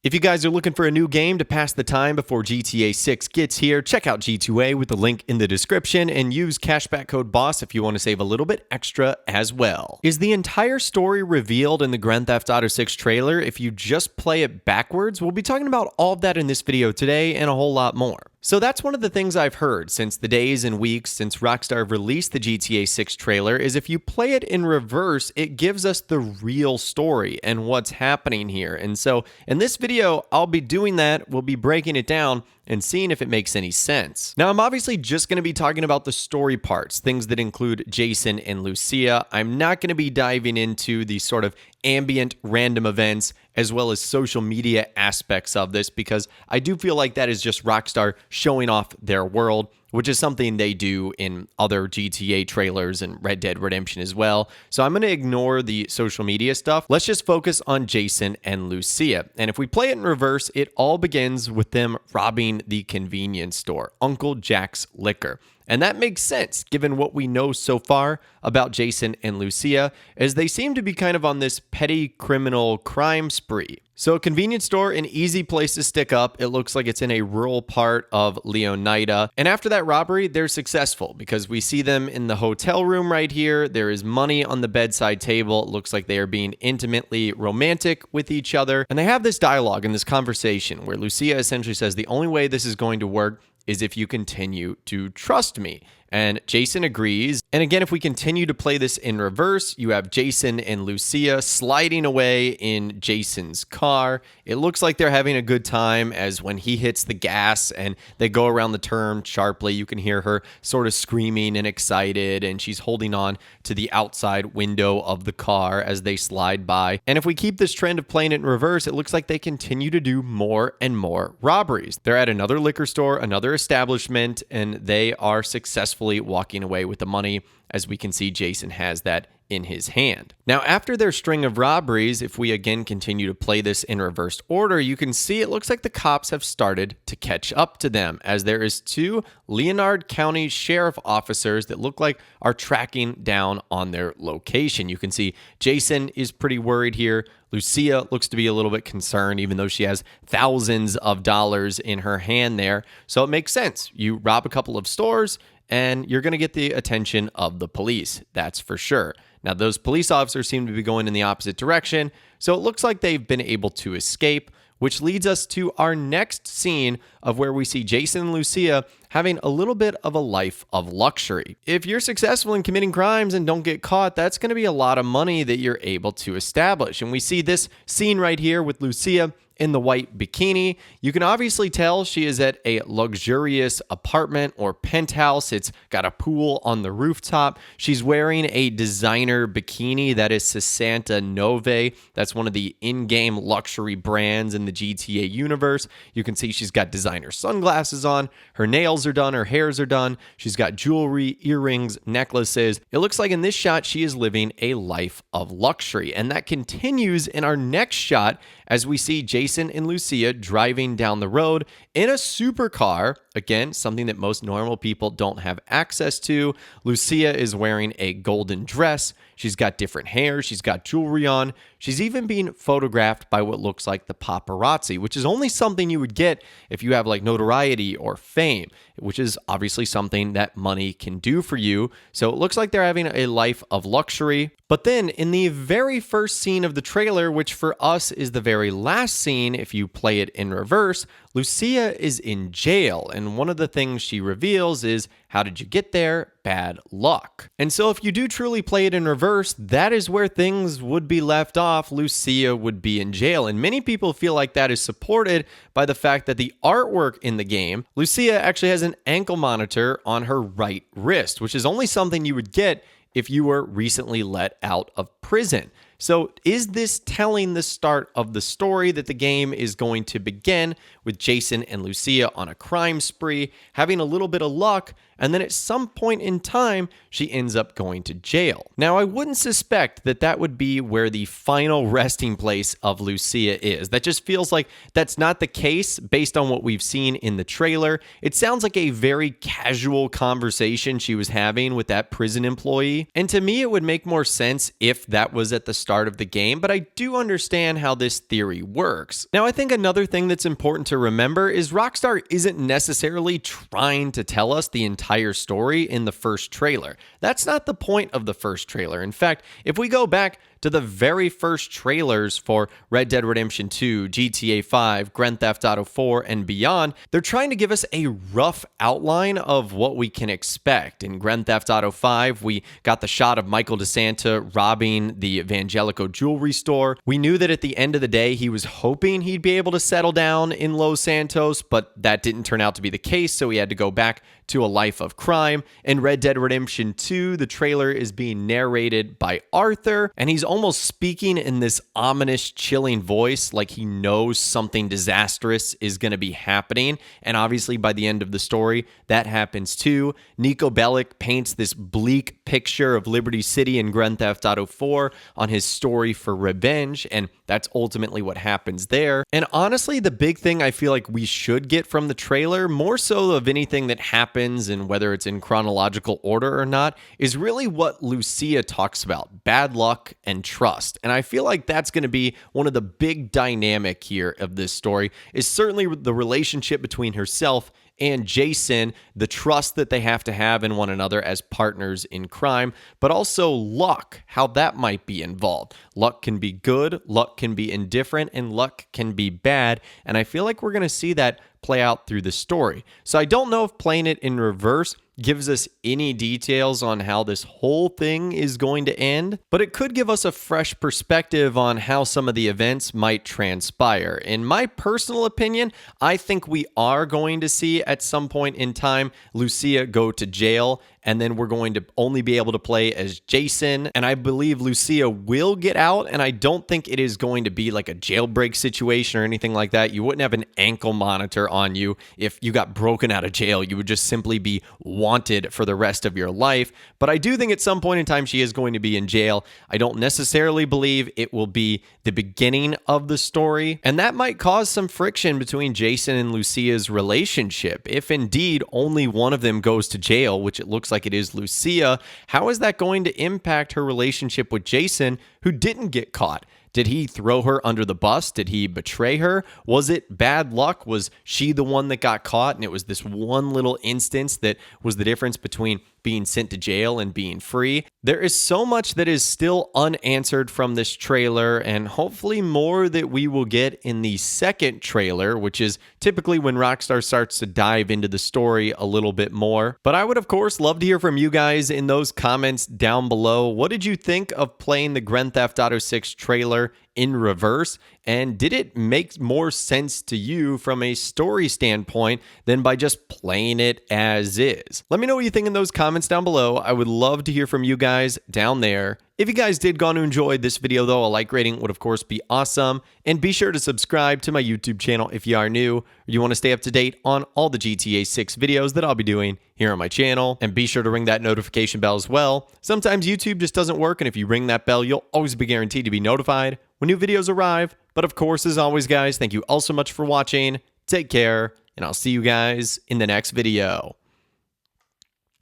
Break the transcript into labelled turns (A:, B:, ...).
A: If you guys are looking for a new game to pass the time before GTA 6 gets here, check out G2A with the link in the description and use cashback code BOSS if you want to save a little bit extra as well. Is the entire story revealed in the Grand Theft Auto 6 trailer if you just play it backwards? We'll be talking about all of that in this video today and a whole lot more. So that's one of the things I've heard since the days and weeks since Rockstar released the GTA 6 trailer is if you play it in reverse, it gives us the real story and what's happening here. And so in this video, I'll be doing that. We'll be breaking it down and seeing if it makes any sense. Now, I'm obviously just going to be talking about the story parts, things that include Jason and Lucia. I'm not going to be diving into the sort of ambient random events as well as social media aspects of this because I do feel like that is just Rockstar showing off their world, which is something they do in other GTA trailers and Red Dead Redemption as well. So I'm going to ignore the social media stuff. Let's just focus on Jason and Lucia. And if we play it in reverse, it all begins with them robbing the convenience store, Uncle Jack's Liquor. And that makes sense given what we know so far about Jason and Lucia, as they seem to be kind of on this petty criminal crime spree. So a convenience store, an easy place to stick up. It looks like it's in a rural part of Leonida. And after that robbery, they're successful because we see them in the hotel room right here. There is money on the bedside table. It looks like they are being intimately romantic with each other. And they have this dialogue and this conversation where Lucia essentially says, the only way this is going to work is if you continue to trust me. And Jason agrees. And again, if we continue to play this in reverse, you have Jason and Lucia sliding away in Jason's car. It looks like they're having a good time as when he hits the gas and they go around the turn sharply, you can hear her sort of screaming and excited, and she's holding on to the outside window of the car as they slide by. And if we keep this trend of playing it in reverse, it looks like they continue to do more and more robberies. They're at another liquor store, another establishment, and they are successfully walking away with the money, as we can see Jason has that in his hand. Now, after their string of robberies, if we again continue to play this in reversed order, you can see it looks like the cops have started to catch up to them, as there is two Leonard County sheriff officers that look like are tracking down on their location. You can see Jason is pretty worried here. Lucia looks to be a little bit concerned, even though she has thousands of dollars in her hand there. So it makes sense. You rob a couple of stores and you're going to get the attention of the police. That's for sure. Now, those police officers seem to be going in the opposite direction, so it looks like they've been able to escape, which leads us to our next scene of where we see Jason and Lucia having a little bit of a life of luxury. If you're successful in committing crimes and don't get caught, that's going to be a lot of money that you're able to establish. And we see this scene right here with Lucia in the white bikini. You can obviously tell she is at a luxurious apartment or penthouse. It's got a pool on the rooftop. She's wearing a designer bikini that is Sesanta Nove. That's one of the in-game luxury brands in the GTA universe. You can see she's got designer sunglasses on. Her nails are done. Her hairs are done. She's got jewelry, earrings, necklaces. It looks like in this shot, she is living a life of luxury. And that continues in our next shot as we see Jason and Lucia driving down the road in a supercar. Again, something that most normal people don't have access to. Lucia is wearing a golden dress. She's got different hair. She's got jewelry on. She's even being photographed by what looks like the paparazzi, which is only something you would get if you have like notoriety or fame, which is obviously something that money can do for you. So it looks like they're having a life of luxury. But then in the very first scene of the trailer, which for us is the very last scene, if you play it in reverse, Lucia is in jail. And one of the things she reveals is, how did you get there? Bad luck. And so if you do truly play it in reverse, that is where things would be left off. Lucia would be in jail. And many people feel like that is supported by the fact that the artwork in the game, Lucia actually has an ankle monitor on her right wrist, which is only something you would get if you were recently let out of prison. So is this telling the start of the story that the game is going to begin with Jason and Lucia on a crime spree, having a little bit of luck, and then at some point in time, she ends up going to jail. Now, I wouldn't suspect that that would be where the final resting place of Lucia is. That just feels like that's not the case based on what we've seen in the trailer. It sounds like a very casual conversation she was having with that prison employee, and to me, it would make more sense if that was at the start of the game, but I do understand how this theory works. Now, I think another thing that's important to remember is Rockstar isn't necessarily trying to tell us the entire story in the first trailer. That's not the point of the first trailer. In fact, if we go back to the very first trailers for Red Dead Redemption 2, GTA 5, Grand Theft Auto 4, and beyond, they're trying to give us a rough outline of what we can expect. In Grand Theft Auto 5, we got the shot of Michael DeSanta robbing the Evangelico jewelry store. We knew that at the end of the day, he was hoping he'd be able to settle down in Los Santos, but that didn't turn out to be the case, so he had to go back to a life of crime. In Red Dead Redemption 2, the trailer is being narrated by Arthur, and he's almost speaking in this ominous, chilling voice like he knows something disastrous is going to be happening. And obviously, by the end of the story, that happens too. Nico Bellic paints this bleak picture of Liberty City in Grand Theft Auto 4 on his story for revenge, and that's ultimately what happens there. And honestly, the big thing I feel like we should get from the trailer, more so of anything that happens and whether it's in chronological order or not, is really what Lucia talks about: bad luck and trust. And I feel like that's going to be one of the big dynamic here of this story, is certainly the relationship between herself and Jason, the trust that they have to have in one another as partners in crime, but also luck, how that might be involved. Luck can be good, luck can be indifferent, and luck can be bad. And I feel like we're going to see that play out through the story. So I don't know if playing it in reverse gives us any details on how this whole thing is going to end, but it could give us a fresh perspective on how some of the events might transpire. In my personal opinion, I think we are going to see at some point in time Lucia go to jail, and then we're going to only be able to play as Jason, and I believe Lucia will get out, and I don't think it is going to be like a jailbreak situation or anything like that. You wouldn't have an ankle monitor on you if you got broken out of jail. You would just simply be wanted for the rest of your life. But I do think at some point in time she is going to be in jail. I don't necessarily believe it will be the beginning of the story, and that might cause some friction between Jason and Lucia's relationship. If indeed only one of them goes to jail, which it looks like it is Lucia, how is that going to impact her relationship with Jason, who didn't get caught? Did he throw her under the bus? Did he betray her? Was it bad luck? Was she the one that got caught, and it was this one little instance that was the difference between being sent to jail and being free? There is so much that is still unanswered from this trailer, and hopefully more that we will get in the second trailer, which is typically when Rockstar starts to dive into the story a little bit more. But I would, of course, love to hear from you guys in those comments down below. What did you think of playing the Grand Theft Auto 6 trailer in reverse? And did it make more sense to you from a story standpoint than by just playing it as is? Let me know what you think in those comments down below. I would love to hear from you guys down there. If you guys did go to enjoy this video though, a like rating would of course be awesome. And be sure to subscribe to my YouTube channel if you are new, or you want to stay up to date on all the GTA 6 videos that I'll be doing here on my channel. And be sure to ring that notification bell as well. Sometimes YouTube just doesn't work, and if you ring that bell, you'll always be guaranteed to be notified when new videos arrive. But of course, as always guys, thank you all so much for watching. Take care, and I'll see you guys in the next video.